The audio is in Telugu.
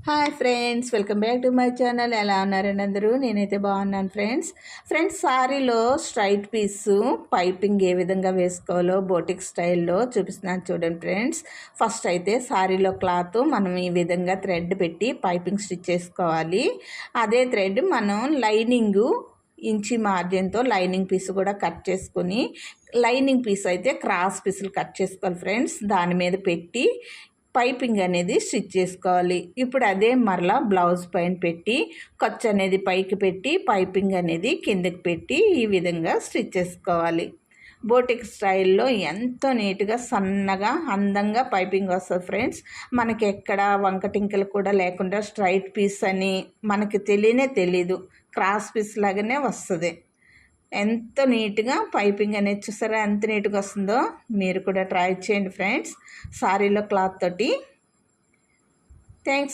Hi friends, welcome back to my channel. ఎలా ఉన్నారండి అందరూ? నేనైతే బాగున్నాను ఫ్రెండ్స్ సారీలో స్ట్రైట్ పీసు పైపింగ్ ఏ విధంగా వేసుకోవాలో బోటిక్ స్టైల్లో చూపిస్తున్నాను చూడండి ఫ్రెండ్స్. ఫస్ట్ అయితే సారీలో క్లాత్ మనం ఈ విధంగా థ్రెడ్ పెట్టి పైపింగ్ స్టిచ్ చేసుకోవాలి. అదే థ్రెడ్ మనం లైనింగు ఇంచి మార్జిన్తో లైనింగ్ పీస్ కూడా కట్ చేసుకొని, లైనింగ్ పీస్ అయితే క్రాస్ పీసులు కట్ చేసుకోవాలి ఫ్రెండ్స్. దాని మీద పెట్టి పైపింగ్ అనేది స్టిచ్ చేసుకోవాలి. ఇప్పుడు అదే మరలా బ్లౌజ్ పైన పెట్టి ఖర్చు అనేది పైకి పెట్టి పైపింగ్ అనేది కిందకి పెట్టి ఈ విధంగా స్టిచ్ చేసుకోవాలి. బోటిక్ స్టైల్లో ఎంతో నీట్గా సన్నగా అందంగా పైపింగ్ వస్తుంది ఫ్రెండ్స్. మనకి ఎక్కడ వంకటింకలు కూడా లేకుండా స్ట్రైట్ పీస్ అని మనకి తెలీదు, క్రాస్ పీస్ లాగానే వస్తుంది. ఎంత నీట్గా పైపింగ్ అనేది చూసారా ఎంత నీట్గా వస్తుందో. మీరు కూడా ట్రై చేయండి ఫ్రెండ్స్ సారీలో క్లాత్ తోటి. థ్యాంక్స్.